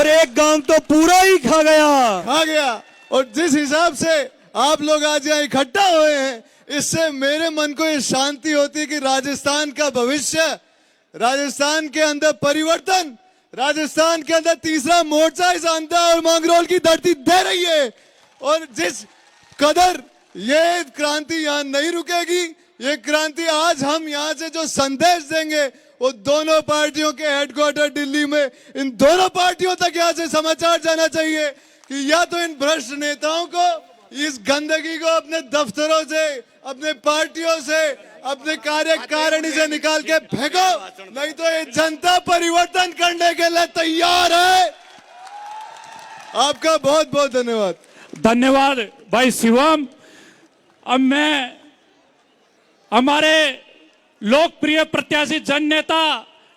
और एक गांव तो पूरा ही खा गया। और जिस हिसाब से आप लोग आज यहाँ इकट्ठा हुए हैं, इससे मेरे मन को ये शांति होती है कि राजस्थान का भविष्य, राजस्थान के अंदर परिवर्तन, राजस्थान के अंदर तीसरा मोर्चा इस अंता और मांगरोल की धरती दे रही है। और जिस कदर ये क्रांति यहाँ नहीं रुकेगी, ये क्रांति आज हम यहाँ से जो संदेश देंगे वो दोनों पार्टियों के हेडक्वार्टर दिल्ली में, इन दोनों पार्टियों तक यहाँ से समाचार जाना चाहिए कि या तो इन भ्रष्ट नेताओं को, इस गंदगी को अपने दफ्तरों से, अपने पार्टियों से, अपने कार्यकारिणी से निकाल के फेंको, नहीं तो ये जनता परिवर्तन करने के लिए तैयार है। आपका बहुत बहुत धन्यवाद। धन्यवाद भाई शिवम। अब मैं हमारे लोकप्रिय प्रत्याशी जन नेता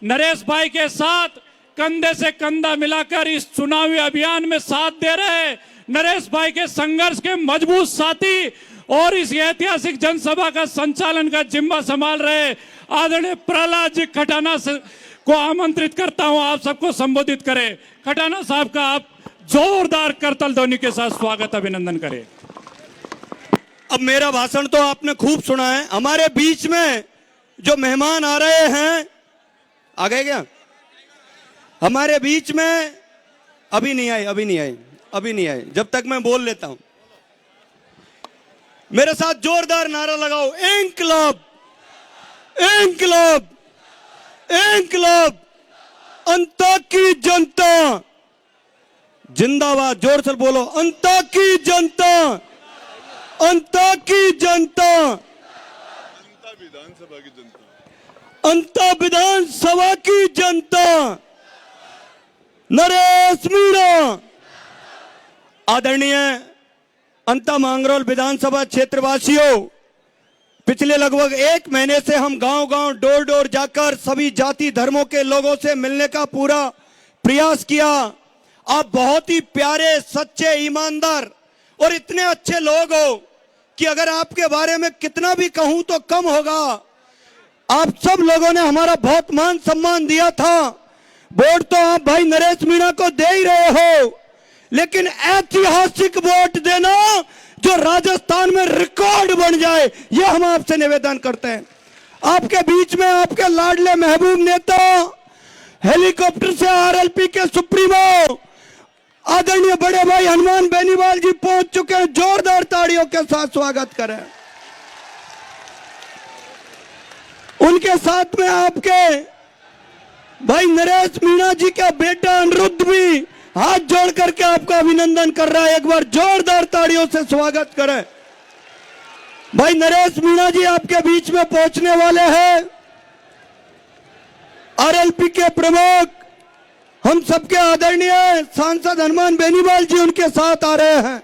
नरेश भाई के साथ कंधे से कंधा मिलाकर इस चुनावी अभियान में साथ दे रहे नरेश भाई के संघर्ष के मजबूत साथी और इस ऐतिहासिक जनसभा का संचालन का जिम्मा संभाल रहे आदरणीय प्रहलाद जी खटाना को आमंत्रित करता हूं, आप सबको संबोधित करें। खटाना साहब का आप जोरदार करतल ध्वनि के साथ स्वागत अभिनंदन करें। अब मेरा भाषण तो आपने खूब सुना है। हमारे बीच में जो मेहमान आ रहे हैं, आ गए क्या? हमारे बीच में अभी नहीं आए, जब तक मैं बोल लेता हूं। मेरे साथ जोरदार नारा लगाओ, इंकलाब इंकलाब इंकलाब, अंता की जनता जिंदाबाद। जोर से बोलो, अंता की जनता, अंता की जनता, अंता विधानसभा की जनता, नरेश मीणा। आदरणीय अंता मांगरोल विधानसभा क्षेत्रवासियों, पिछले लगभग 1 महीने से हम गांव-गांव, डोर-डोर जाकर सभी जाति धर्मों के लोगों से मिलने का पूरा प्रयास किया। आप बहुत ही प्यारे, सच्चे, ईमानदार और इतने अच्छे लोग हो कि अगर आपके बारे में कितना भी कहूं तो कम होगा। आप सब लोगों ने हमारा बहुत मान सम्मान दिया था। वोट तो आप भाई नरेश मीणा को दे ही रहे हो, लेकिन ऐतिहासिक वोट देना जो राजस्थान में रिकॉर्ड बन जाए, ये हम आपसे निवेदन करते हैं। आपके बीच में आपके लाडले महबूब नेता, हेलीकॉप्टर से आरएलपी के सुप्रीमो आदरणीय बड़े भाई हनुमान बेनीवाल जी पहुंच चुके हैं। जोरदार ताड़ियों के साथ स्वागत करें। उनके साथ में आपके भाई नरेश मीणा जी का बेटा अनिरुद्ध भी हाथ जोड़ करके आपका अभिनंदन कर रहा है। एक बार जोरदार ताड़ियों से स्वागत करें। भाई नरेश मीणा जी आपके बीच में पहुंचने वाले हैं। आरएलपी के प्रमुख, हम सबके आदरणीय सांसद हनुमान बेनीवाल जी उनके साथ आ रहे हैं।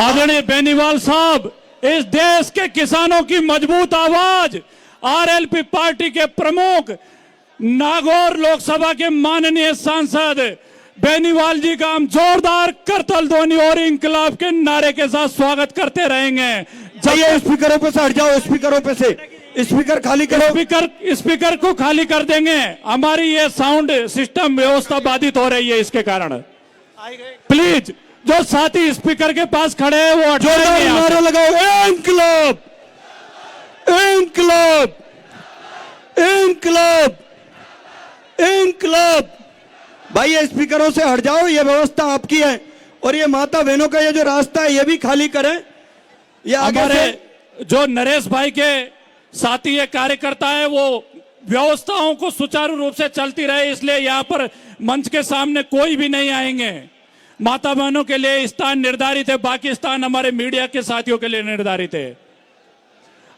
आदरणीय बेनीवाल साहब, इस देश के किसानों की मजबूत आवाज, आरएलपी पार्टी के प्रमुख, नागौर लोकसभा के माननीय सांसद बेनीवाल जी का हम जोरदार करतल ध्वनि और इंकलाब के नारे के साथ स्वागत करते रहेंगे। जाइए स्पीकरों पे से हट जाओ, स्पीकरों पे से स्पीकर खाली करो। स्पीकर को खाली कर देंगे। हमारी ये साउंड सिस्टम व्यवस्था बाधित हो रही है, इसके कारण प्लीज जो साथी स्पीकर के पास खड़े हैं वो जोरदार नारा लगाओ, इंकलाब इंकलाब इंकलाब इंकलाब। भाई ये स्पीकरों से हट जाओ, ये व्यवस्था आपकी है। और ये माता बहनों का ये जो रास्ता है ये भी खाली करें। ये हमारे जो नरेश भाई के साथी ये कार्यकर्ता है वो व्यवस्थाओं को सुचारू रूप से चलती रहे, इसलिए यहाँ पर मंच के सामने कोई भी नहीं आएंगे। माता बहनों के लिए स्थान निर्धारित है, बाकी स्थान हमारे मीडिया के साथियों के लिए निर्धारित है।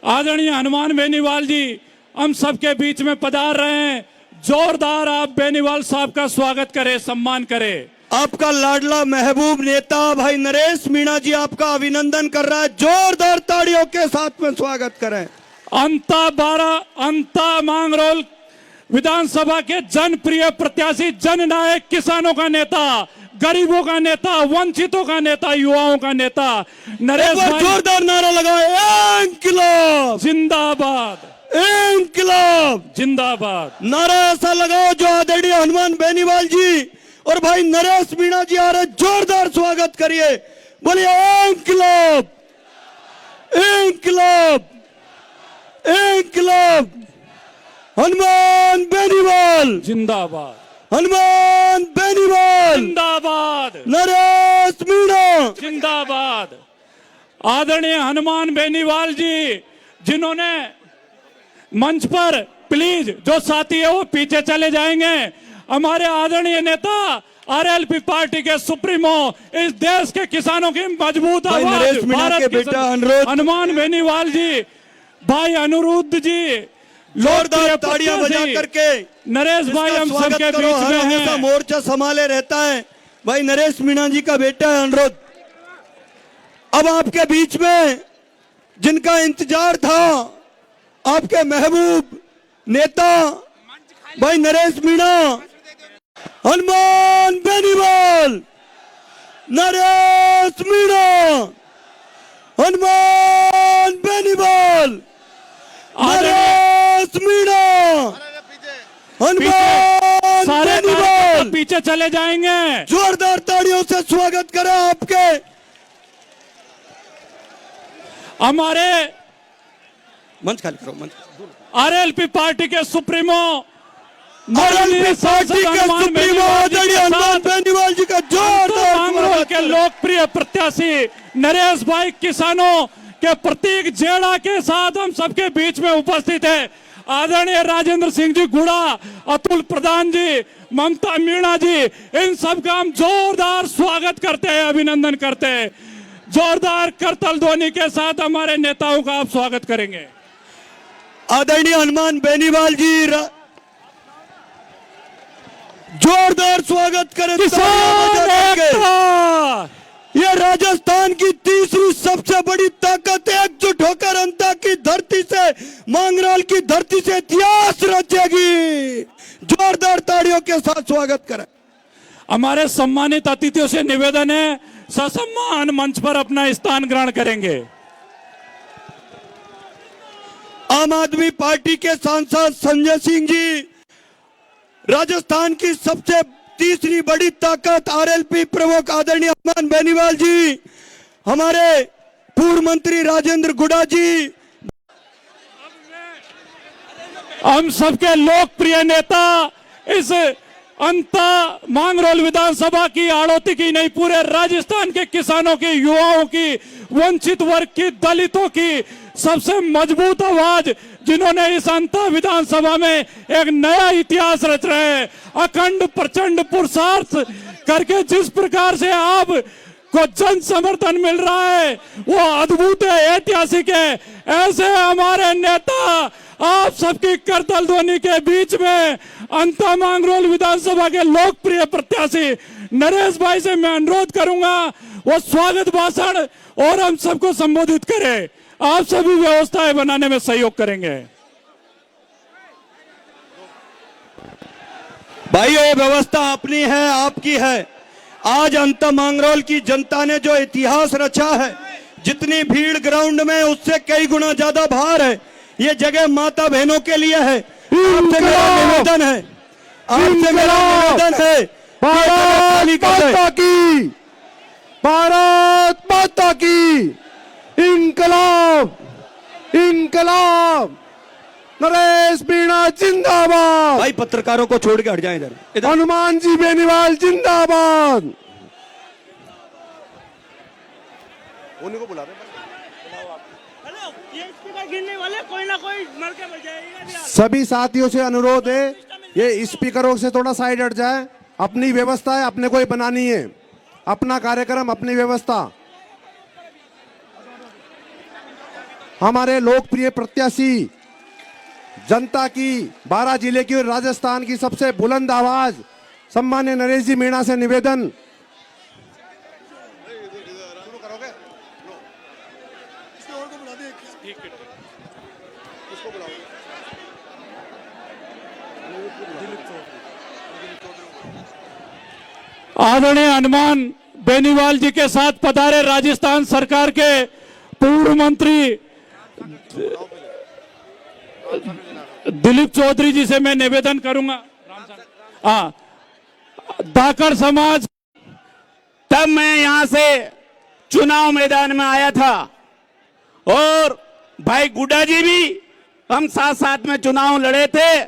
आदरणीय हनुमान बेनीवाल जी हम सबके बीच में पधार रहे हैं। जोरदार आप बेनीवाल साहब का स्वागत करें, सम्मान करें। आपका लाडला महबूब नेता भाई नरेश मीणा जी आपका अभिनंदन कर रहा है। जोरदार ताड़ियों के साथ में स्वागत करें। अंता मांगरोल विधानसभा के जनप्रिय प्रत्याशी, जननायक, किसानों का नेता, गरीबों का नेता, वंचितों का नेता, युवाओं का नेता नरेश भाई, जोरदार नारा लगाओ, इंकलाब जिंदाबाद इंकलाब। जिंदाबाद। नारा ऐसा लगाओ जो आदरणीय हनुमान बेनीवाल जी और भाई नरेश मीणा जी आ रहे, जोरदार स्वागत करिए। बोलिए इंकलाब, इंकलाब, इंकलाब। हनुमान बेनीवाल जिंदाबाद। हनुमान बेनीवाल जिंदाबाद। नरेश मीणा जिंदाबाद। आदरणीय हनुमान बेनीवाल जी जिन्होंने मंच पर, प्लीज जो साथी है वो पीछे चले जाएंगे। हमारे आदरणीय नेता आरएलपी पार्टी के सुप्रीमो, इस देश के किसानों की मजबूत भाई आवाज, नरेश मीणा के बेटा अनुरोध, हनुमान बेनीवाल जी, भाई अनिरुद्ध जी, जोरदार ताड़ियां बजा करके नरेश भाई हम सबके बीच में हैं। मोर्चा संभाले रहता है। भाई नरेश मीणा जी का बेटा है अनुरोध। अब आपके बीच में जिनका इंतजार था, आपके महबूब नेता भाई नरेश मीणा, हनुमान बेनीवाल, नरेश मीणा, हनुमान बेनीवाल, नरेश मीणा, हनुमान सारे बेनीवाल। पीछे चले जाएंगे। जोरदार ताड़ियों से स्वागत करें आपके। हमारे मंच खाली करो, मंच। आरएलपी पार्टी के सुप्रीमो, आरएलपी पार्टी के सुप्रीमो आदरणीय हनुमान बेनीवाल जी का जोरदार मांगरोल स्वागत के करें। लोकप्रिय प्रत्याशी नरेश भाई किसानों के प्रतीक जेड़ा के साथ हम सबके बीच में उपस्थित है। आदरणीय राजेंद्र सिंह जी गुड़ा, अतुल प्रधान जी, ममता मीणा जी, इन सब का हम जोरदार स्वागत करते हैं, अभिनंदन करते हैं। जोरदार करतल ध्वनि के साथ हमारे नेताओं का आप स्वागत करेंगे। आदरणीय हनुमान बेनीवाल जी जोरदार स्वागत करें। किसान एकता। ये राजस्थान की तीसरी सबसे बड़ी ताकत एकजुट होकर अंता की धरती से, मांगरोल की धरती से इतिहास रचेगी। जोरदार ताड़ियों के साथ स्वागत करें। हमारे सम्मानित अतिथियों से निवेदन है, ससम्मान मंच पर अपना स्थान ग्रहण करेंगे। आम आदमी पार्टी के सांसद संजय सिंह जी, राजस्थान की सबसे तीसरी बड़ी ताकत आरएलपी प्रमुख आदरणीय हनुमान बेनीवाल जी, हमारे पूर्व मंत्री राजेंद्र गुड़ा जी, हम सबके लोकप्रिय नेता, इस अंता मांगरोल विधानसभा की, आड़ोती की नहीं, पूरे राजस्थान के किसानों की, युवाओं की, वंचित वर्ग की, दलितों की सबसे मजबूत आवाज, जिन्होंने इस अंता विधानसभा में एक नया इतिहास रच रहे हैं। अखंड प्रचंड पुरुषार्थ करके जिस प्रकार से आप को जन समर्थन मिल रहा है वो अद्भुत है, ऐतिहासिक है। ऐसे हमारे नेता आप सबकी करतल ध्वनि के बीच में अंता मांगरोल विधानसभा के लोकप्रिय प्रत्याशी नरेश भाई से मैं अनुरोध करूंगा वो स्वागत भाषण और हम सबको संबोधित करें। आप सभी व्यवस्थाएं बनाने में सहयोग करेंगे। भाई ये व्यवस्था अपनी है, आपकी है। आज अंता मांगरोल की जनता ने जो इतिहास रचा है, जितनी भीड़ ग्राउंड में उससे कई गुना ज्यादा भार है। ये जगह माता बहनों के लिए है। आपसे मेरा निवेदन है, आपसे मेरा निवेदन है, भारत माता की, भारत माता की, इंकलाब, इंकलाब, नरेश मीणा जिंदाबाद। भाई पत्रकारों को छोड़ के हट जाएं इधर। हनुमान जी बेनीवाल जिंदाबाद। उन्हीं को बुला रहे हैं। ये स्पीकर गिरने वाले, कोई ना कोई मर के मर जाएगा। सभी साथियों से अनुरोध है, ये स्पीकरों से थोड़ा साइड हट जाए। अपनी व्यवस्था है, अपने को ही बनानी है, अपना कार्यक्रम, अपनी व्यवस्था। हमारे लोकप्रिय प्रत्याशी, जनता की, 12 जिले की और राजस्थान की सबसे बुलंद आवाज, सम्मान्य नरेश जी मीणा से निवेदन। आदरणीय हनुमान बेनीवाल जी के साथ पधारे राजस्थान सरकार के पूर्व मंत्री दिलीप चौधरी जी से मैं निवेदन करूंगा। हाँ, धाकड़ समाज, तब मैं यहां से चुनाव मैदान में आया था और भाई गुड्डा जी भी हम साथ साथ में चुनाव लड़े थे।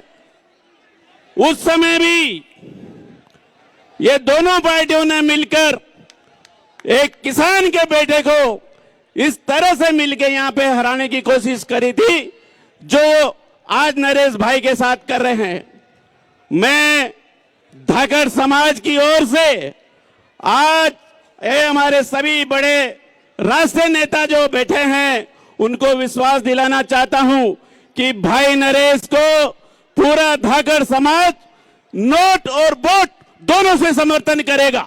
उस समय भी ये दोनों पार्टियों ने मिलकर एक किसान के बेटे को इस तरह से मिलकर यहां पे हराने की कोशिश करी थी जो आज नरेश भाई के साथ कर रहे हैं। मैं धाकड़ समाज की ओर से आज ये हमारे सभी बड़े राष्ट्रीय नेता जो बैठे हैं उनको विश्वास दिलाना चाहता हूं कि भाई नरेश को पूरा धाकड़ समाज नोट और वोट दोनों से समर्थन करेगा।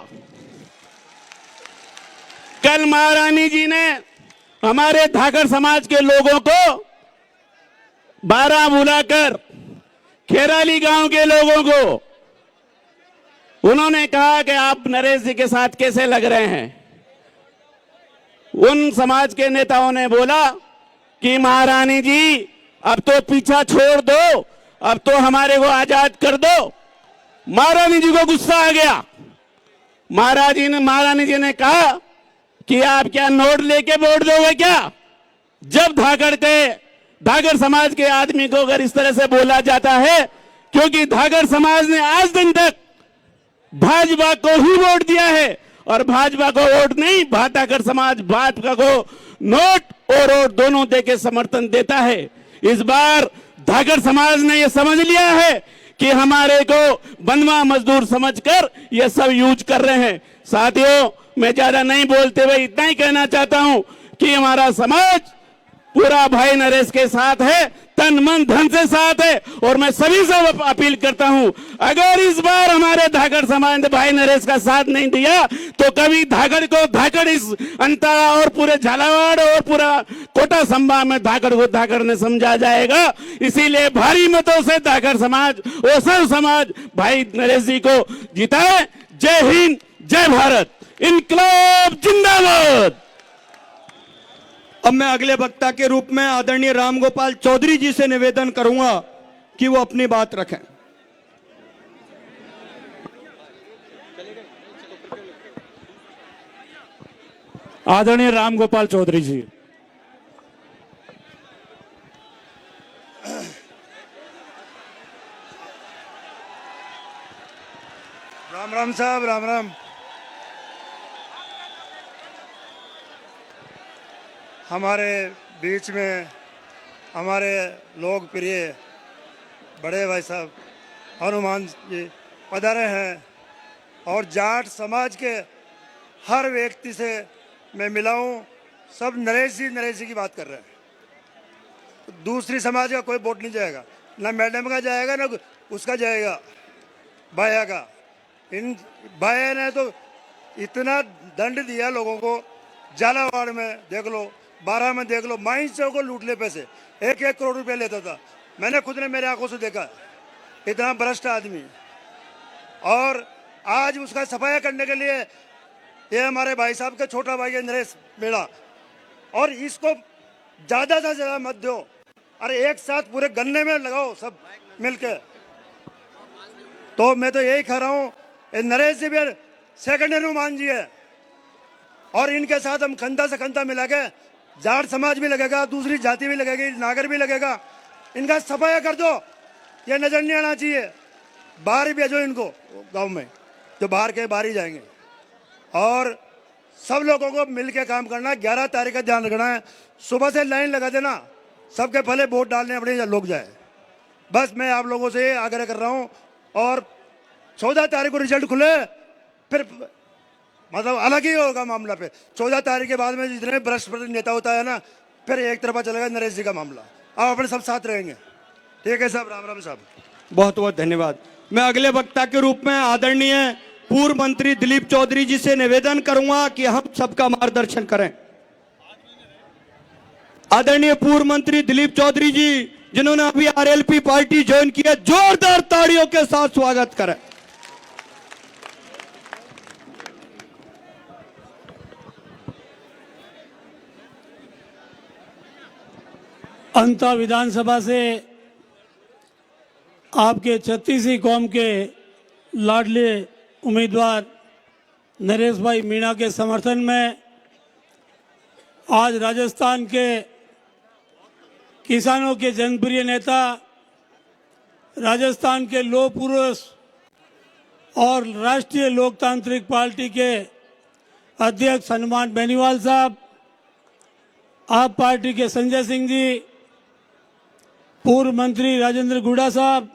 कल महारानी जी ने हमारे धाकड़ समाज के लोगों को बारह बुलाकर खेराली गांव के लोगों को उन्होंने कहा कि आप नरेश जी के साथ कैसे लग रहे हैं। उन समाज के नेताओं ने बोला कि महारानी जी अब तो पीछा छोड़ दो, अब तो हमारे को आजाद कर दो। महारानी जी को गुस्सा आ गया। महारानी जी ने कहा कि आप क्या नोट लेके वोट दोगे क्या? जब धाकड़ समाज के आदमी को अगर इस तरह से बोला जाता है, क्योंकि धाकड़ समाज ने आज दिन तक भाजपा को ही वोट दिया है और भाजपा को वोट नहीं, धाकड़ समाज भाजपा को नोट और वोट दोनों देके समर्थन देता है। इस बार धाकड़ समाज ने यह समझ लिया है कि हमारे को बंधुआ मजदूर समझकर ये सब यूज कर रहे हैं। साथियों, मैं ज्यादा नहीं बोलते हुए इतना ही कहना चाहता हूं कि हमारा समाज पूरा भाई नरेश के साथ है, तन मन धन से साथ है। और मैं सभी से अपील करता हूं, अगर इस बार हमारे धाकड़ समाज ने भाई नरेश का साथ नहीं दिया तो कभी धाकड़ इस अंतरा और पूरे झालावाड़ और पूरा कोटा संभा में धाकड़ को धाकड़ ने समझा जाएगा। इसीलिए भारी मतों से धाकड़ समाज और सर्व समाज भाई नरेश जी को जिताए। जय हिंद, जय भारत, इनकलाब जिंदाबाद। अब मैं अगले वक्ता के रूप में आदरणीय रामगोपाल चौधरी जी से निवेदन करूंगा कि वो अपनी बात रखें। आदरणीय रामगोपाल चौधरी जी। राम राम साहब, राम राम। हमारे बीच में हमारे लोकप्रिय बड़े भाई साहब हनुमान जी पधारे हैं और जाट समाज के हर व्यक्ति से मैं मिला हूँ। सब नरेश जी की बात कर रहे हैं। दूसरी समाज का कोई वोट नहीं जाएगा, ना मैडम का जाएगा ना उसका जाएगा, भाया का। इन भाया ने तो इतना दंड दिया लोगों को। झालावाड़ में देख लो, 12 में देख लो, माइंसों को लूट ले पैसे। 1-1 करोड़ रुपए लेता था। मैंने खुद ने मेरे आंखों से देखा, इतना भ्रष्ट आदमी। और आज उसका सफाया करने के लिए ये हमारे भाई साहब के छोटा भाई है नरेश मेड़ा, और इसको ज्यादा से ज्यादा मत दो। अरे एक साथ पूरे गन्ने में लगाओ सब मिलके। तो मैं तो यही कह रहा हूँ, नरेश जी भी सेकंड हनुमान जी है और इनके साथ हम कंधा से कंधा मिला के, जाट समाज भी लगेगा, दूसरी जाति भी लगेगी, नागर भी लगेगा, इनका सफाया कर दो। ये नजर नहीं आना चाहिए। बाहर भेजो इनको गांव में, जो बाहर के बाहर ही जाएंगे। और सब लोगों को मिल के काम करना। 11 तारीख का ध्यान रखना है। सुबह से लाइन लगा देना, सबके पहले वोट डालने अपने लोग जाए। बस मैं आप लोगों से आग्रह कर रहा हूँ। और 14 तारीख को रिजल्ट खुले, फिर मतलब अलग ही होगा मामला। पे 14 तारीख के बाद में जितने भ्रष्ट नेता होता है ना, फिर एक तरफा चलेगा नरेश जी का मामला। आप अपने सब साथ रहेंगे। ठीक है साहब, राम राम साहब। बहुत बहुत धन्यवाद। मैं अगले वक्ता के रूप में आदरणीय पूर्व मंत्री दिलीप चौधरी जी से निवेदन करूंगा कि हम सबका मार्गदर्शन करें। आदरणीय पूर्व मंत्री दिलीप चौधरी जी, जिन्होंने अभी आरएलपी पार्टी ज्वाइन की है, जोरदार ताड़ियों के साथ स्वागत करें। अंता विधानसभा से आपके 36वीं कौम के लाडले उम्मीदवार नरेश भाई मीणा के समर्थन में आज राजस्थान के किसानों के जनप्रिय नेता, राजस्थान के लौह पुरुष और राष्ट्रीय लोकतांत्रिक पार्टी के अध्यक्ष हनुमान बेनीवाल साहब, आप पार्टी के संजय सिंह जी, पूर्व मंत्री राजेंद्र गुड़ा साहब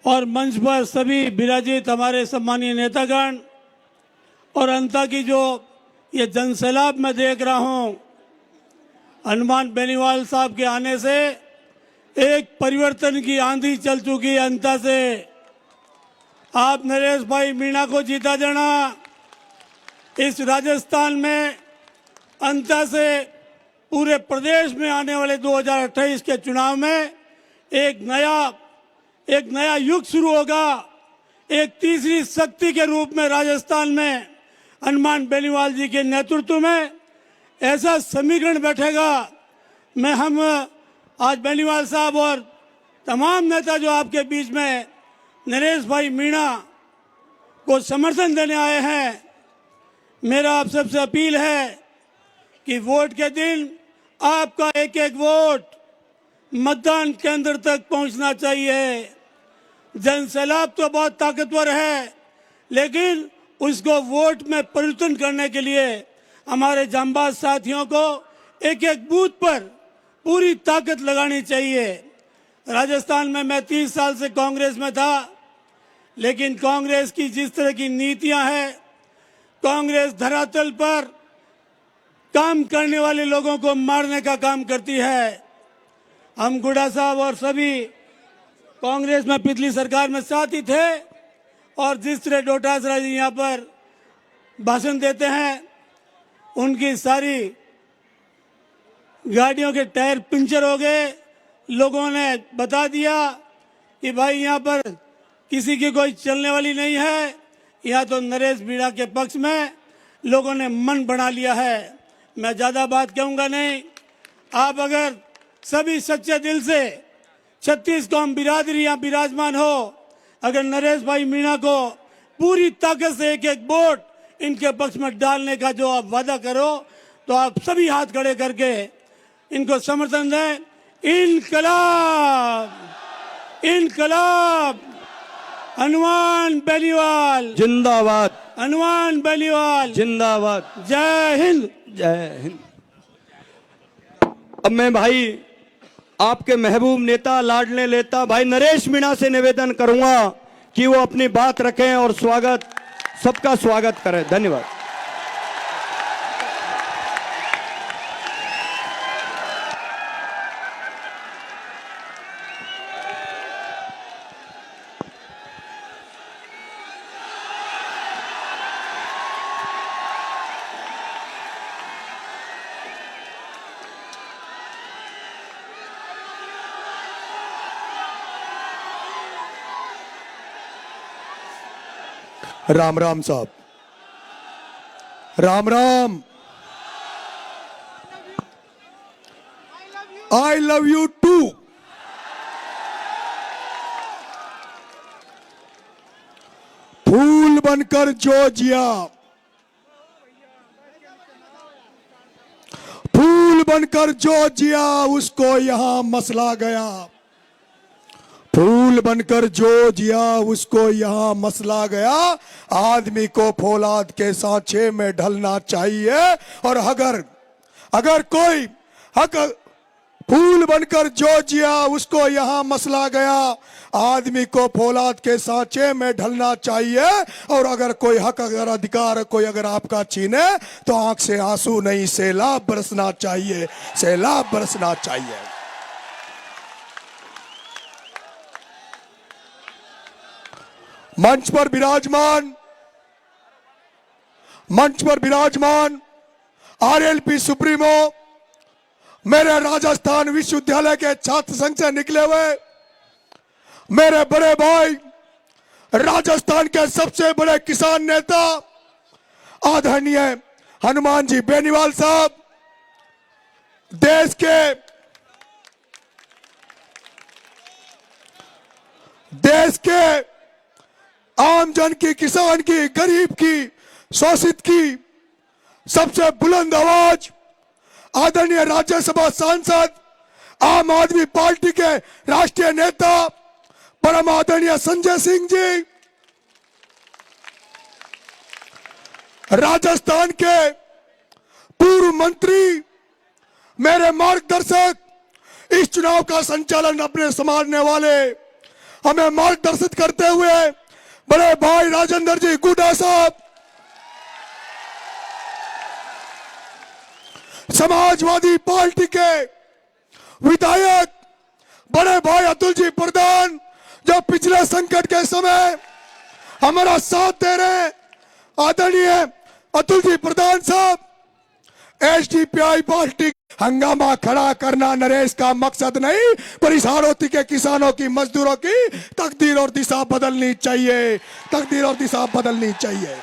और मंच पर सभी विराजित हमारे सम्मानीय नेतागण और अंता की जो ये जनसैलाब मैं देख रहा हूं, हनुमान बेनीवाल साहब के आने से एक परिवर्तन की आंधी चल चुकी है। अंता से आप नरेश भाई मीणा को जीता जाना। इस राजस्थान में अंता से पूरे प्रदेश में आने वाले 2028 के चुनाव में एक नया युग शुरू होगा। एक तीसरी शक्ति के रूप में राजस्थान में हनुमान बेनीवाल जी के नेतृत्व में ऐसा समीकरण बैठेगा। हम आज बेनीवाल साहब और तमाम नेता जो आपके बीच में नरेश भाई मीणा को समर्थन देने आए हैं, मेरा आप सबसे अपील है कि वोट के दिन आपका एक एक वोट मतदान केंद्र तक पहुंचना चाहिए। जनसैलाब तो बहुत ताकतवर है, लेकिन उसको वोट में परिवर्तन करने के लिए हमारे जांबाज साथियों को एक एक बूथ पर पूरी ताकत लगानी चाहिए। राजस्थान में मैं 30 साल से कांग्रेस में था, लेकिन कांग्रेस की जिस तरह की नीतियां हैं, कांग्रेस धरातल पर काम करने वाले लोगों को मारने का काम करती है। हम गुड़ा साहब और सभी कांग्रेस में पिछली सरकार में साथ ही थे और जिस तरह डोटासरा जी यहाँ पर भाषण देते हैं, उनकी सारी गाड़ियों के टायर पंचर हो गए। लोगों ने बता दिया कि भाई यहाँ पर किसी की कोई चलने वाली नहीं है। यहाँ तो नरेश मीणा के पक्ष में लोगों ने मन बना लिया है। मैं ज़्यादा बात कहूँगा नहीं। आप अगर सभी सच्चे दिल से 36 कौम बिरादरी यहाँ विराजमान हो, अगर नरेश भाई मीणा को पूरी ताकत से एक एक वोट इनके पक्ष में डालने का जो आप वादा करो, तो आप सभी हाथ खड़े करके इनको समर्थन दें। इनकलाब, इनकलाब, हनुमान बेनीवाल जिंदाबाद, हनुमान बेनीवाल जिंदाबाद। जय हिंद, जय हिंद। अब मैं भाई आपके महबूब नेता, लाडले नेता भाई नरेश मीणा से निवेदन करूंगा कि वो अपनी बात रखें और सबका स्वागत करें। धन्यवाद। राम राम साहब, Ram Ram. I love you too. फूल बनकर जो जिया, फूल बनकर जो जिया उसको यहां मसला गया। फूल बनकर जो जिया उसको यहाँ मसला गया। आदमी को फौलाद के सांचे में ढलना चाहिए। और अगर कोई फूल बनकर जो जिया उसको यहाँ मसला गया, आदमी को फौलाद के सांचे में ढलना चाहिए। और अगर कोई हक, अगर अधिकार कोई अगर आपका छीने, तो आंख से आंसू नहीं सैलाब बरसना चाहिए, सैलाब बरसना चाहिए। मंच पर विराजमान आरएलपी सुप्रीमो, मेरे राजस्थान विश्वविद्यालय के छात्र संघ से निकले हुए मेरे बड़े भाई, राजस्थान के सबसे बड़े किसान नेता आदरणीय हनुमान जी बेनीवाल साहब, देश के देश के आम जन की, किसान की, गरीब की, शोषित की सबसे बुलंद आवाज आदरणीय राज्यसभा सांसद, आम आदमी पार्टी के राष्ट्रीय नेता परम आदरणीय संजय सिंह जी, राजस्थान के पूर्व मंत्री, मेरे मार्गदर्शक, इस चुनाव का संचालन अपने संभालने वाले, हमें मार्गदर्शित करते हुए बड़े भाई राजेंद्र जी गुड्डा साहब, समाजवादी पार्टी के विधायक बड़े भाई अतुल जी प्रधान, जो पिछले संकट के समय हमारा साथ दे रहे, आदरणीय अतुल जी प्रधान साहब। एसडीपीआई पार्टी हंगामा खड़ा करना नरेश का मकसद नहीं, पर इस हाड़ौती के किसानों की, मजदूरों की तकदीर और दिशा बदलनी चाहिए, तकदीर और दिशा बदलनी चाहिए।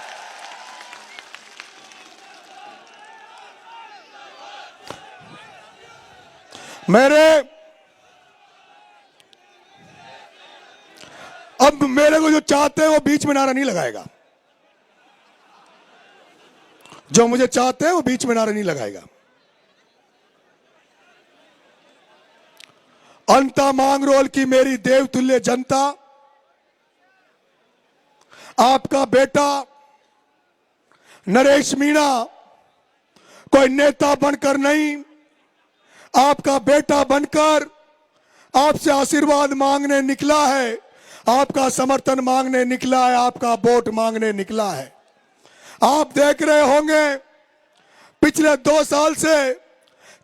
अब मेरे को जो चाहते हैं वो बीच में नारा नहीं लगाएगा, जो मुझे चाहते हैं वो बीच में नारा नहीं लगाएगा। अंता मांगरोल की मेरी देवतुल्य जनता, आपका बेटा नरेश मीणा कोई नेता बनकर नहीं, आपका बेटा बनकर आपसे आशीर्वाद मांगने निकला है, आपका समर्थन मांगने निकला है, आपका वोट मांगने निकला है। आप देख रहे होंगे पिछले 2 साल से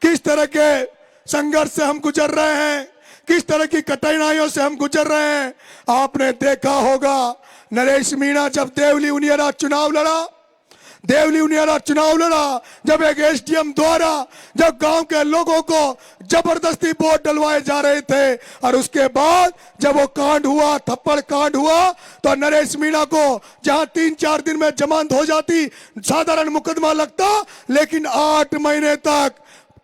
किस तरह के संघर्ष से हम गुजर रहे हैं, किस तरह की कठिनाइयों से हम गुजर रहे हैं। आपने देखा होगा नरेश मीणा जब देवली उनियारा चुनाव लड़ा, जब एक एसडीएम द्वारा जब गांव के लोगों को जबरदस्ती वोट डलवाए जा रहे थे, और उसके बाद जब वो कांड हुआ, थप्पड़ कांड हुआ, तो नरेश मीणा को जहां 3-4 दिन में जमानत हो जाती, साधारण मुकदमा लगता, लेकिन 8 महीने तक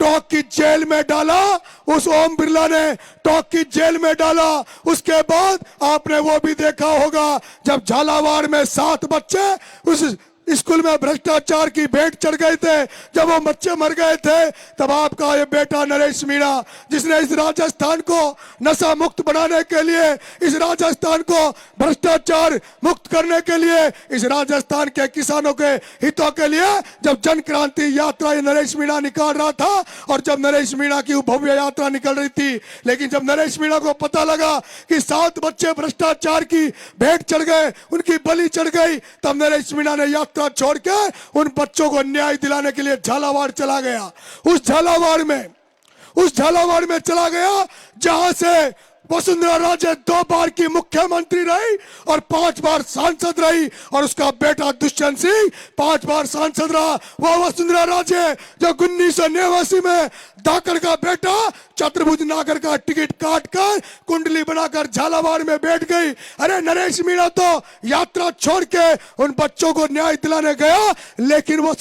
टॉक की जेल में डाला। उस ओम बिरला ने टॉक की जेल में डाला। उसके बाद आपने वो भी देखा होगा जब झालावाड़ में 7 बच्चे उस स्कूल में भ्रष्टाचार की भेंट चढ़ गए थे, जब वो बच्चे मर गए थे, तब आपका ये बेटा नरेश मीणा, जिसने इस राजस्थान को नशा मुक्त बनाने के लिए, इस राजस्थान को भ्रष्टाचार मुक्त करने के लिए, इस राजस्थान के किसानों के हितों के लिए जब जन क्रांति यात्रा ये नरेश मीणा निकाल रहा था, और जब नरेश मीणा की भव्य यात्रा निकल रही थी, लेकिन जब नरेश मीणा को पता लगा कि 7 बच्चे भ्रष्टाचार की भेंट चढ़ गए, उनकी बलि चढ़ गई, तब नरेश मीणा ने यात्रा छोड़ के उन बच्चों को न्याय दिलाने के लिए झालावाड़ चला गया। उस झालावाड़ में चला गया जहां से वसुंधरा राजे 2 बार की मुख्यमंत्री रही और 5 बार सांसद रही, और उसका बेटा दुष्यंत सिंह 5 बार सांसद रहा। वह वसुंधरा राजे जो 1989 में धाकड़ का बेटा चतुर्भुज नागर का टिकट काटकर कुंडली बनाकर झालावाड़ में बैठ गई। अरे नरेश मीणा तो यात्रा छोड़ के उन बच्चों को न्याय दिलाने गया, लेकिन वो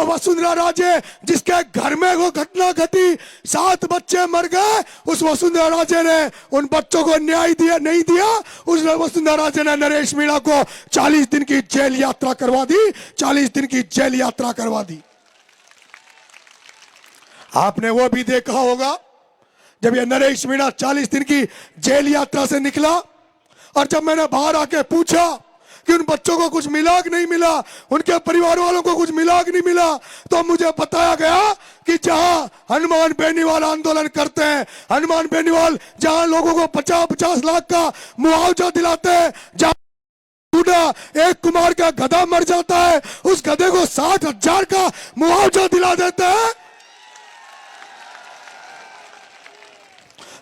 वसुंधरा राजे जिसके घर में वो घटना घटी, 7 बच्चे मर गए, उस वसुंधरा राजे ने उन बच्चों को न्याय नहीं दिया। उस वसुंधरा राजे ने नरेश मीणा को 40 दिन की जेल यात्रा करवा दी, 40 दिन की जेल यात्रा करवा दी। आपने वो भी देखा होगा जब ये नरेश मीणा 40 दिन की जेल यात्रा से निकला, और जब मैंने बाहर आके पूछा कि उन बच्चों को कुछ मिला कि नहीं मिला, उनके परिवार वालों को कुछ मिला कि नहीं मिला, तो मुझे बताया गया कि जहां हनुमान बेनीवाल आंदोलन करते हैं, हनुमान बेनीवाल जहां लोगों को 50-50 लाख का मुआवजा दिलाते हैं, जहां एक कुमार का गधा मर जाता है, उस गधे को 60,000 का मुआवजा दिला देते हैं,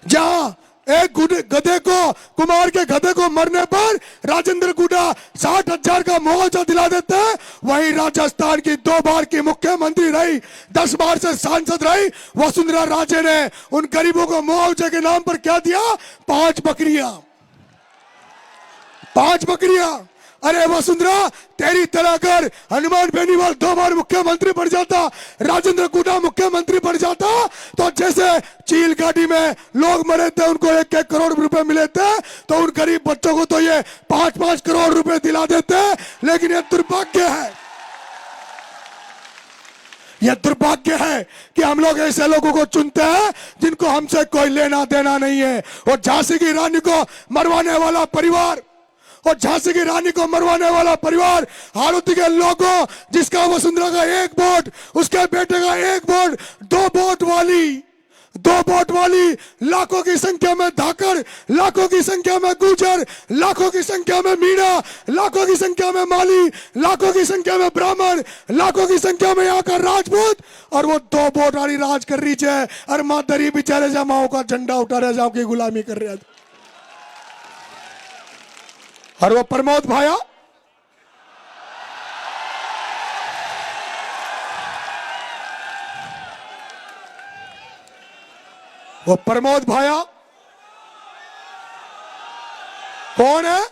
जहां एक गधे को, कुमार के गधे को मरने पर राजेंद्र गुड्डा 60,000 का मुआवजा दिला देते हैं, वहीं राजस्थान की 2 बार की मुख्यमंत्री रही, 10 बार से सांसद रही वसुंधरा राजे ने उन गरीबों को मुआवजे के नाम पर क्या दिया? 5 बकरियां। अरे वसुंधरा, तेरी तरह अगर हनुमान बेनीवाल 2 बार मुख्यमंत्री बन जाता, राजेंद्र गुडा मुख्यमंत्री बन जाता, तो जैसे चील गाड़ी में लोग मरे थे उनको 1-1 करोड़ रुपए मिले थे, तो उन गरीब बच्चों को तो ये 5-5 करोड़ रुपए दिला देते। लेकिन ये दुर्भाग्य है, यह दुर्भाग्य है कि हम लोग ऐसे लोगों को चुनते हैं जिनको हमसे कोई लेना देना नहीं है। और झांसी की रानी को मरवाने वाला परिवार, और झांसी की रानी को मरवाने वाला परिवार, हाड़ौती के लोगों जिसका वसुंधरा का 1 वोट, उसके बेटे का 1 वोट, 2 वोट वाली लाखों की संख्या में धाकड़, लाखों की संख्या में गुर्जर, लाखों की संख्या में मीणा, लाखों की संख्या में माली, लाखों की संख्या में ब्राह्मण, लाखों की संख्या में यहाँ का राजपूत, और वो 2 वोट वाली राज कर रही है। और मादरी बेचारे जमाओं का झंडा उठा रहे, जाओ की गुलामी कर रहे हैं। और वो प्रमोद भाया, वो प्रमोद भाया कौन है?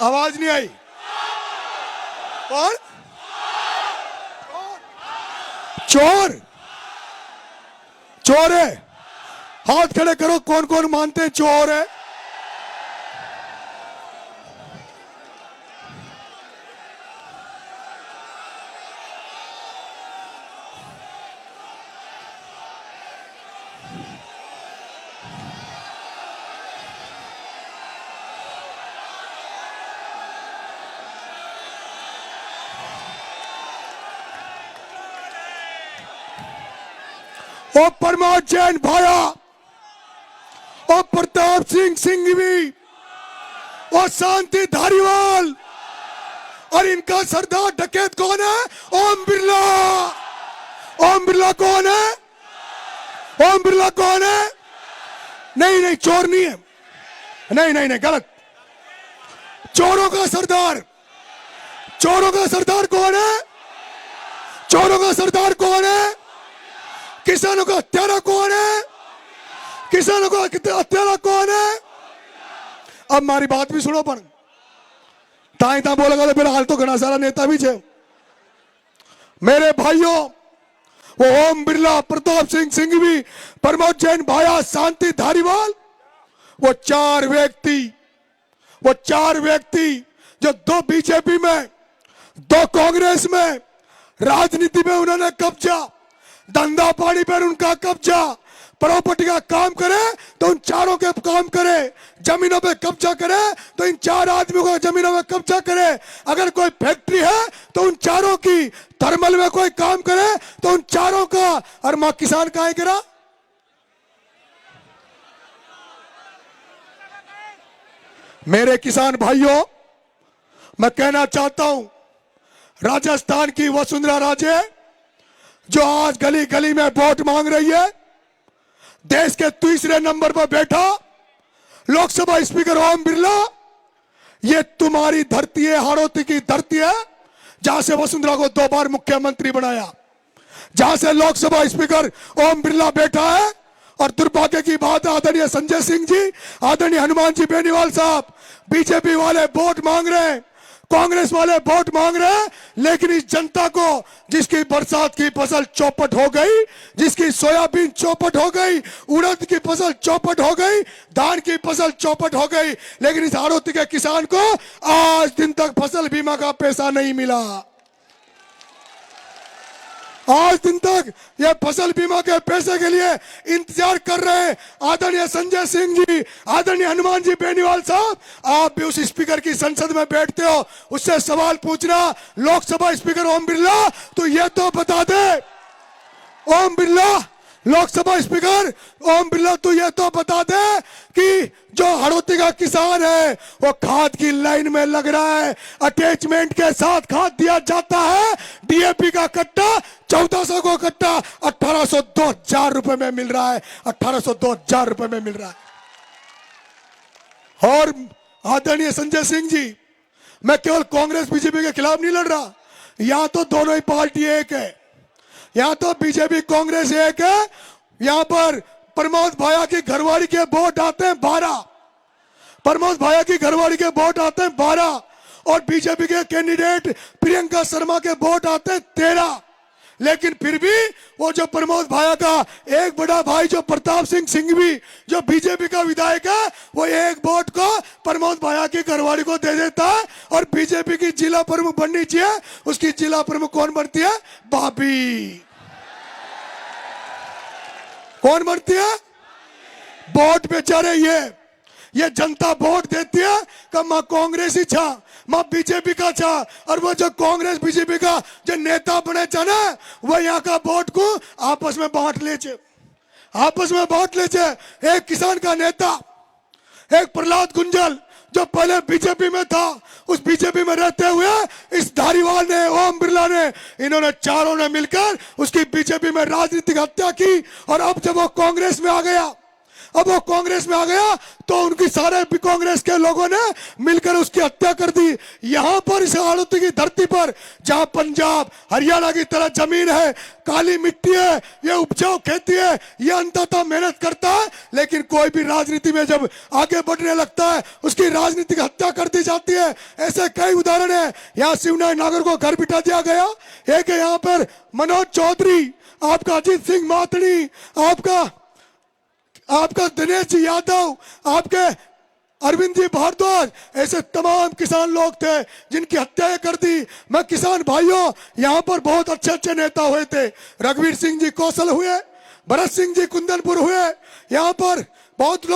आवाज नहीं आई। कौन? चोर, चोर है। हाथ खड़े करो, कौन कौन मानते हैं चोर है? ओ परमार जैन भाया, ओ प्रताप सिंह सिंघवी, ओ शांति धारीवाल, और इनका सरदार डकैत कौन है? ओम बिरला। ओम बिरला कौन है? ओम बिरला कौन है? नहीं नहीं, चोर नहीं है। नहीं नहीं नहीं, गलत। चोरों का सरदार, चोरों का सरदार कौन है? चोरों का सरदार कौन है? किसानों का हत्यारा कौन है? किसानों का हत्यारा कौन है? अब हमारी बात भी सुनो, पर ताई ता बोलेगा तो फिलहाल तो घना सारा नेता भी छे। मेरे भाइयों, वो ओम बिरला, प्रताप सिंह सिंघवी, प्रमोद जैन भाया, शांति धारीवाल, वो चार व्यक्ति जो 2 बीजेपी में, 2 कांग्रेस में, राजनीति में उन्होंने कब्जा, धंधा पानी पर उनका कब्जा, प्रॉपर्टी का काम करे तो उन चारों के काम करे, जमीनों पे कब्जा करे तो इन 4 आदमियों को जमीनों में कब्जा करे, अगर कोई फैक्ट्री है तो उन चारों की, थर्मल में कोई काम करे तो उन चारों का। और मां किसान काहे करा? मेरे किसान भाइयों, मैं कहना चाहता हूं, राजस्थान की वसुंधरा राजे जो आज गली गली में वोट मांग रही है, देश के 3रे नंबर पर बैठा लोकसभा स्पीकर ओम बिरला, ये तुम्हारी धरती है, हाड़ौती की धरती है, जहां से वसुंधरा को 2 बार मुख्यमंत्री बनाया, जहां से लोकसभा स्पीकर ओम बिरला बैठा है। और दुर्भाग्य की बात है, आदरणीय संजय सिंह जी, आदरणीय हनुमान जी बेनीवाल साहब, बीजेपी वाले वोट मांग रहे हैं, कांग्रेस वाले वोट मांग रहे हैं, लेकिन इस जनता को, जिसकी बरसात की फसल चौपट हो गई, जिसकी सोयाबीन चौपट हो गई, उड़द की फसल चौपट हो गई, धान की फसल चौपट हो गई, लेकिन इस हाड़ौती के किसान को आज दिन तक फसल बीमा का पैसा नहीं मिला। आज दिन तक ये फसल बीमा के पैसे के लिए इंतजार कर रहे हैं। आदरणीय संजय सिंह जी, आदरणीय हनुमान जी बेनीवाल साहब, आप भी उस स्पीकर की संसद में बैठते हो, उससे सवाल पूछना, लोकसभा स्पीकर ओम बिरला, तो ये तो बता दे, ओम बिरला, लोकसभा स्पीकर ओम बिरला, तो ये तो बता दे कि जो हाड़ौती का किसान है वो खाद की लाइन में लग रहा है, अटैचमेंट के साथ खाद दिया जाता है, डीएपी का कट्टा 1400 को कट्टा 1802,000 रुपए में मिल रहा है, 1802,000 रुपए में मिल रहा है। और आदरणीय संजय सिंह जी, मैं केवल कांग्रेस बीजेपी के खिलाफ नहीं लड़ रहा, यहां तो दोनों ही पार्टी एक है, यहां तो बीजेपी कांग्रेस एक है। यहां पर प्रमोद भाया की घरवाली के वोट आते हैं 12, प्रमोद भाया की घरवाली के वोट आते हैं 12 और बीजेपी के कैंडिडेट प्रियंका शर्मा के वोट आते हैं 13। लेकिन फिर भी वो जो प्रमोद भाया का एक बड़ा भाई जो प्रताप सिंह सिंघवी जो बीजेपी का विधायक है, वो एक वोट को प्रमोद भाया की घरवाली को दे देता है और बीजेपी की जिला प्रमुख बननी चाहिए, उसकी जिला प्रमुख कौन बनती है? भाभी। कौन बनती है? वोट बेचारे ये जनता वोट देती है कि मां कांग्रेस ही छा, मां बीजेपी का छा, और वो जो कांग्रेस बीजेपी का जो नेता बने छा ना, वो यहाँ का वोट को आपस में बांट ले छे, आपस में बांट ले छे। एक किसान का नेता, एक प्रहलाद गुंजल जो पहले बीजेपी में था, उस बीजेपी में रहते हुए इस धारीवाल ने, ओम बिरला ने, इन्होंने चारों ने मिलकर उसकी बीजेपी में राजनीतिक हत्या की। और अब जब वो कांग्रेस में आ गया, तो उनकी सारे कांग्रेस के लोगों ने मिलकर उसकी हत्या कर दी। यहां पर इस हाड़ौती की धरती पर, जहां पंजाब हरियाणा की तरह जमीन है, काली मिट्टी है, ये उपजाऊ खेती है, ये अंततः मेहनत करता है, लेकिन कोई भी राजनीति में जब आगे बढ़ने लगता है उसकी राजनीतिक हत्या कर दी जाती है। ऐसे कई उदाहरण है। यहाँ शिवनारायण नागर को घर बिठा दिया गया, एक है यहाँ पर मनोज चौधरी, आपका अजीत सिंह माथड़ी, आपका दिनेश जी यादव, आपके अरविंद जी भारद्वाज, ऐसे तमाम किसान लोग थे जिनकी हत्याएं कर दी। मैं किसान भाइयों, यहाँ पर बहुत अच्छे अच्छे नेता हुए थे। रघुवीर सिंह जी कौशल हुए, भरत सिंह जी कुंदनपुर हुए, यहाँ पर बहुत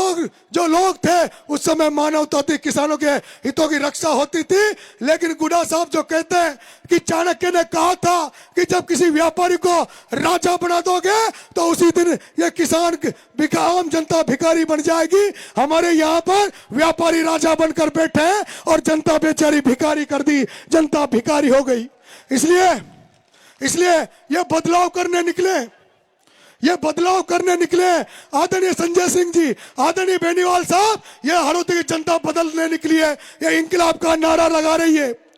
जो लोग थे उस समय मानवता थी, किसानों के हितों की रक्षा होती थी। लेकिन गुडा साहब जो कहते हैं कि चाणक्य ने कहा था कि जब किसी व्यापारी को राजा बना दोगे तो उसी दिन ये किसान आम जनता भिखारी बन जाएगी। हमारे यहाँ पर व्यापारी राजा बनकर बैठे हैं और जनता बेचारी भिखारी कर दी, जनता भिखारी हो गई। इसलिए ये बदलाव करने निकले आदरणीय संजय सिंह जी, आदरणीय बेनीवाल साहब, ये हाड़ौती की जनता बदलने निकली है, ये इंकलाब का नारा लगा रही है।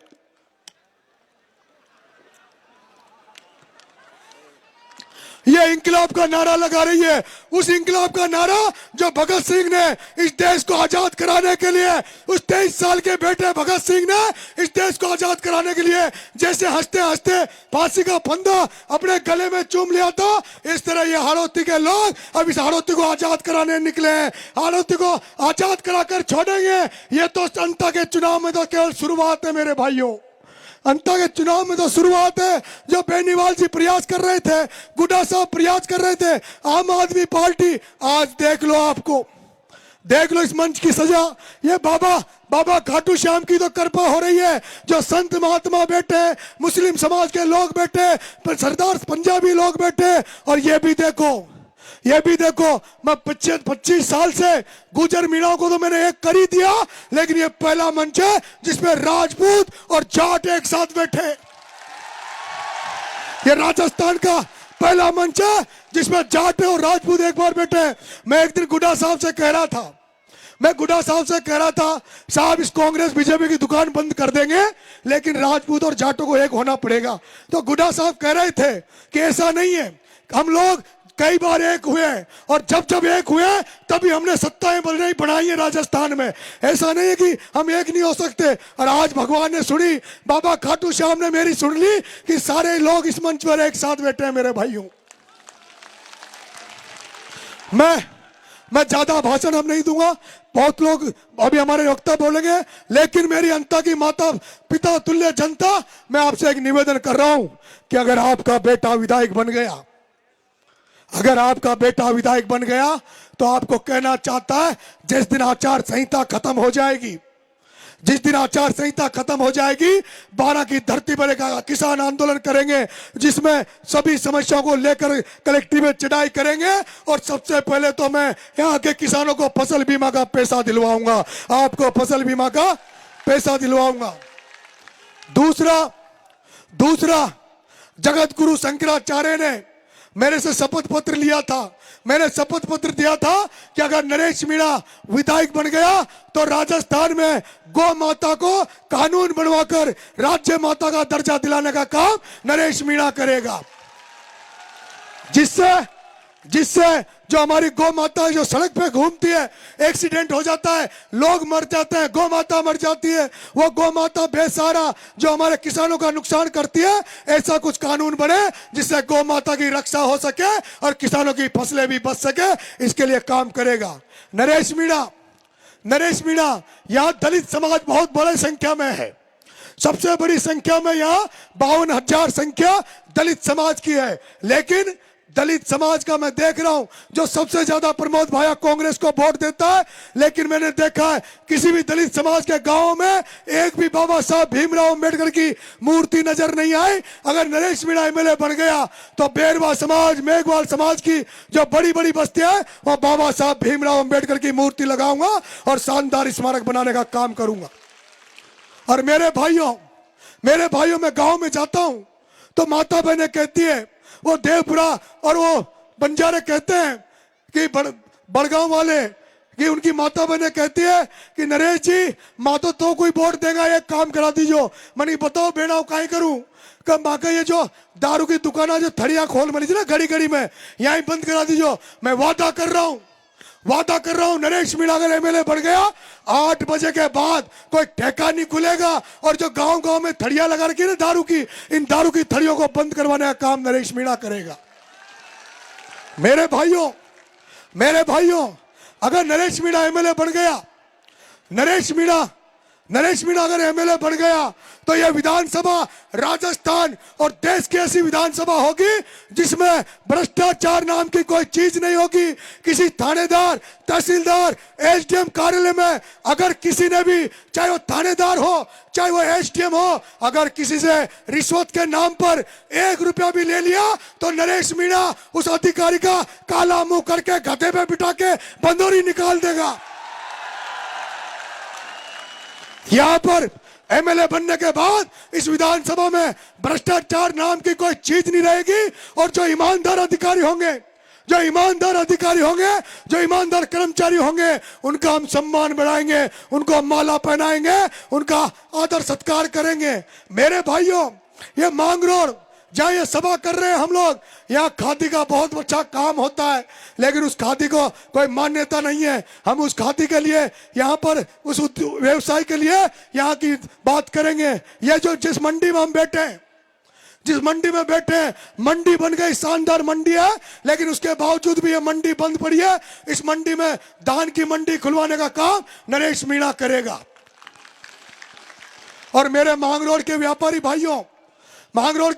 ये इंकलाब का नारा लगा रही है, उस इंकलाब का नारा जो भगत सिंह ने इस देश को आजाद कराने के लिए, उस 23 साल के बेटे भगत सिंह ने इस देश को आजाद कराने के लिए जैसे हंसते हंसते फांसी का फंदा अपने गले में चूम लिया था, इस तरह ये हाड़ौती के लोग अब इस हाड़ौती को आजाद कराने निकले हैं। हाड़ौती को आजाद कराकर छोड़ेंगे, ये तो जनता के चुनाव में तो केवल शुरुआत है मेरे भाइयों, अंता के चुनाव में तो शुरुआत है। जो बेनीवाल जी प्रयास कर रहे थे, गुड्डा साहब प्रयास कर रहे थे, आम आदमी पार्टी, आज देख लो, आपको देख लो इस मंच की सजा। ये बाबा खाटू श्याम की तो कृपा हो रही है, जो संत महात्मा बैठे, मुस्लिम समाज के लोग बैठे, सरदार पंजाबी लोग बैठे। और ये भी देखो मैं 25 साल से गुजर मीणाओं को तो मैंने एक कर ही दिया, लेकिन ये पहला मंच है जिसमें राजपूत और जाट एक साथ बैठे। ये राजस्थान का पहला मंच है जिसमें जाट और राजपूत एक बार बैठे। मैं एक दिन गुड्डा साहब से कह रहा था, साहब इस कांग्रेस बीजेपी की दुकान बंद कर देंगे, लेकिन राजपूत और जाटों को एक होना पड़ेगा। तो गुड्डा साहब कह रहे थे कि ऐसा नहीं है, हम लोग कई बार एक हुए और जब एक हुए तभी हमने सत्ताएं बनाई है राजस्थान में। ऐसा नहीं है कि हम एक नहीं हो सकते। और आज भगवान ने सुनी, बाबा खाटू श्याम ने मेरी सुन ली कि सारे लोग इस मंच पर एक साथ बैठे हैं। मेरे भाइयों, मैं ज्यादा भाषण अब नहीं दूंगा, बहुत लोग अभी हमारे वक्ता बोलेंगे, लेकिन मेरी अंता की माता पिता तुल्य जनता, मैं आपसे एक निवेदन कर रहा हूं कि अगर आपका बेटा विधायक बन गया, तो आपको कहना चाहता है, जिस दिन आचार संहिता खत्म हो जाएगी, 12 की धरती पर एक किसान आंदोलन करेंगे, जिसमें सभी समस्याओं को लेकर कलेक्टिव में चढ़ाई करेंगे। और सबसे पहले तो मैं यहाँ के किसानों को फसल बीमा का पैसा दिलवाऊंगा, आपको फसल बीमा का पैसा दिलवाऊंगा। दूसरा जगत गुरु शंकराचार्य ने मेरे से शपथ पत्र लिया था, मैंने शपथ पत्र दिया था कि अगर नरेश मीणा विधायक बन गया तो राजस्थान में गौ माता को कानून बनवाकर राज्य माता का दर्जा दिलाने का काम नरेश मीणा करेगा, जिससे जो हमारी गौ माता है जो सड़क पे घूमती है, एक्सीडेंट हो जाता है, लोग मर जाते हैं, गौ माता मर जाती है, वो गौ माता बेसहारा जो हमारे किसानों का नुकसान करती है, ऐसा कुछ कानून बने जिससे गौ माता की रक्षा हो सके और किसानों की फसलें भी बच सके, इसके लिए काम करेगा। नरेश मीणा, यहाँ दलित समाज बहुत बड़ी संख्या में है, सबसे बड़ी संख्या में यहाँ 52,000 संख्या दलित समाज की है। लेकिन दलित समाज का मैं देख रहा हूं जो सबसे ज्यादा प्रमोद भाया कांग्रेस को वोट देता है, लेकिन मैंने देखा है किसी भी दलित समाज के गांव में एक भी बाबा साहब भीमराव अंबेडकर की मूर्ति नजर नहीं आई। अगर नरेश मीणा एमएलए बन गया तो बेरवा समाज, मेघवाल समाज की जो बड़ी बड़ी बस्तियां हैं वह बाबा साहब भीमराव अंबेडकर की मूर्ति लगाऊंगा और शानदार स्मारक बनाने का काम करूंगा। और मेरे भाइयों मैं गांव में जाता हूं तो माता बहनें कहती है, वो देवपुरा और वो बंजारे कहते हैं कि बड़गांव वाले कि उनकी माता बहनें कहती है कि नरेश जी माँ तो कोई वोट देगा, एक काम करा दीजिए। मैंने बताओ बेड़ा काहे करूं, कब माँ का ये जो दारू की दुकाना जो थड़िया खोल बनी थी ना घड़ी घड़ी में, यहीं बंद करा दीजिए। मैं वादा कर रहा हूं नरेश मीणा अगर एमएलए बढ़ गया 8 बजे के बाद कोई ठेका नहीं खुलेगा और जो गांव में थड़िया लगा रखी है ना दारू की, इन दारू की थड़ियों को बंद करवाने का काम नरेश मीणा करेगा। मेरे भाइयों अगर नरेश मीणा एमएलए बन गया, नरेश मीणा अगर एमएलए बन गया तो यह विधानसभा राजस्थान और देश की ऐसी विधानसभा होगी जिसमें भ्रष्टाचार नाम की कोई चीज नहीं होगी। किसी थानेदार, तहसीलदार, एसडीएम कार्यालय में अगर किसी ने भी, चाहे वो थानेदार हो चाहे वो एसडीएम हो, अगर किसी से रिश्वत के नाम पर 1 रुपया भी ले लिया तो नरेश मीणा उस अधिकारी का काला मुंह करके गधे पे बिठा के बंदोरी निकाल देगा। यहां पर एमएलए बनने के बाद इस विधानसभा में भ्रष्टाचार नाम की कोई चीज नहीं रहेगी और जो ईमानदार अधिकारी होंगे, जो ईमानदार कर्मचारी होंगे उनका हम सम्मान बढ़ाएंगे, उनको माला पहनाएंगे, उनका आदर सत्कार करेंगे। मेरे भाइयों ये मांगरोल जहाँ ये सभा कर रहे हैं हम लोग, यहाँ खादी का बहुत अच्छा काम होता है, लेकिन उस खादी को कोई मान्यता नहीं है। हम उस खादी के लिए यहाँ पर उस व्यवसाय के लिए यहाँ की बात करेंगे। ये जो जिस मंडी में हम बैठे हैं, मंडी बन गई, शानदार मंडी है, लेकिन उसके बावजूद भी ये मंडी बंद पड़ी है। इस मंडी में धान की मंडी खुलवाने का काम नरेश मीणा करेगा। और मेरे मांगरोल के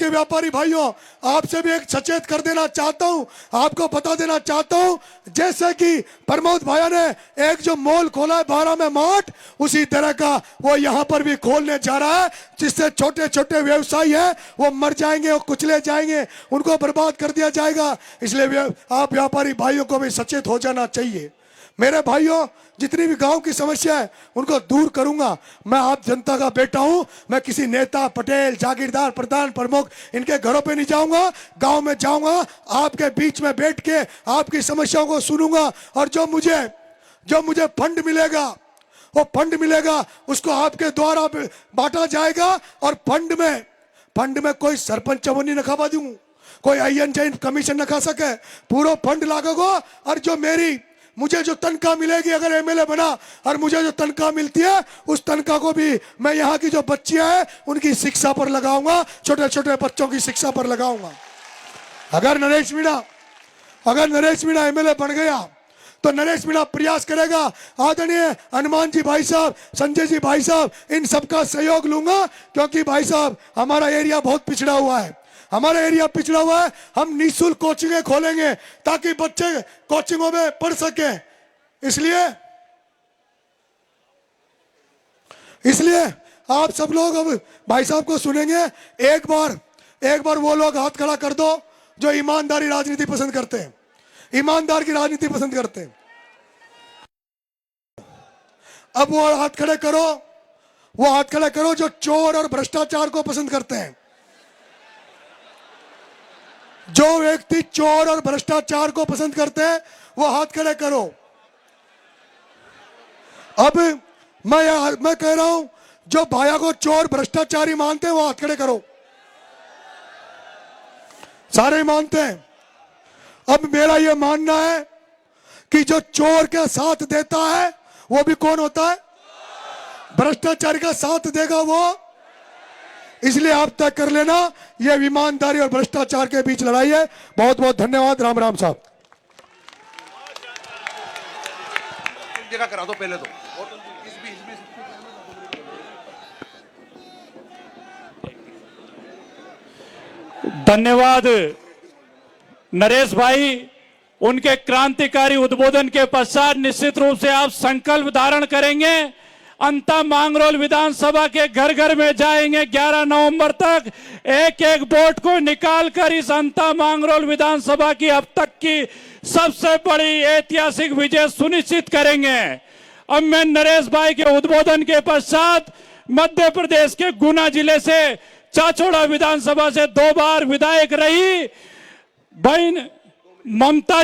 व्यापारी भाइयों आपसे भी एक सचेत कर देना चाहता हूं, आपको बता देना चाहता हूं, जैसे कि प्रमोद भाया ने एक जो मॉल खोला है 12 में मार्ट, उसी तरह का वो यहां पर भी खोलने जा रहा है, जिससे छोटे छोटे व्यवसायी हैं वो मर जाएंगे, वो कुचले जाएंगे, उनको बर्बाद कर दिया जाएगा। इसलिए आप व्यापारी भाइयों को भी सचेत हो जाना चाहिए। मेरे भाइयों जितनी भी गांव की समस्या है उनको दूर करूंगा। मैं आप जनता का बेटा हूं, मैं किसी नेता, पटेल, जागीरदार, प्रधान, प्रमुख इनके घरों पे नहीं जाऊंगा, गांव में जाऊंगा, आपके बीच में बैठ के आपकी समस्याओं को सुनूंगा और जो मुझे फंड मिलेगा वो फंड मिलेगा उसको आपके द्वारा बांटा जाएगा। और फंड में कोई सरपंच नहीं नखा दूं, कोई आईएन कमीशन न खा सके, पूरा फंड लागेगा। और जो मुझे जो तनख्वाह मिलेगी अगर एमएलए बना, और मुझे जो तनख्वाह मिलती है उस तनख्वाह को भी मैं यहाँ की जो बच्चियां हैं उनकी शिक्षा पर लगाऊंगा, छोटे छोटे बच्चों की शिक्षा पर लगाऊंगा। अगर नरेश मीणा एमएलए बन गया तो नरेश मीणा प्रयास करेगा, आदरणीय हनुमान जी भाई साहब, संजय जी भाई साहब, इन सबका सहयोग लूंगा, क्योंकि भाई साहब हमारा एरिया बहुत पिछड़ा हुआ है, हम निःशुल्क कोचिंगें खोलेंगे ताकि बच्चे कोचिंगों में पढ़ सके। इसलिए आप सब लोग अब भाई साहब को सुनेंगे। एक बार वो लोग हाथ खड़ा कर दो जो ईमानदारी राजनीति पसंद करते हैं, ईमानदार की राजनीति पसंद करते हैं। अब वो हाथ खड़े करो जो चोर और भ्रष्टाचार को पसंद करते हैं। जो व्यक्ति चोर और भ्रष्टाचार को पसंद करते हैं वो हाथ खड़े करो। अब मैं कह रहा हूं जो भाया को चोर भ्रष्टाचारी मानते हैं वो हाथ खड़े करो। सारे मानते हैं। अब मेरा यह मानना है कि जो चोर का साथ देता है वो भी कौन होता है? भ्रष्टाचारी का साथ देगा वो। इसलिए आप तय कर लेना, यह ईमानदारी और भ्रष्टाचार के बीच लड़ाई है। बहुत बहुत धन्यवाद। राम राम साहब। जगह करा दो पहले तो। धन्यवाद नरेश भाई। उनके क्रांतिकारी उद्बोधन के पश्चात निश्चित रूप से आप संकल्प धारण करेंगे, अंता मांगरोल विधानसभा के घर घर में जाएंगे। 11 नवंबर तक एक एक वोट को निकालकर इस अंता मांगरोल विधानसभा की अब तक की सबसे बड़ी ऐतिहासिक विजय सुनिश्चित करेंगे। अब मैं नरेश भाई के उद्बोधन के पश्चात मध्य प्रदेश के गुना जिले से चाचौड़ा विधानसभा से 2 बार विधायक रही बहन ममता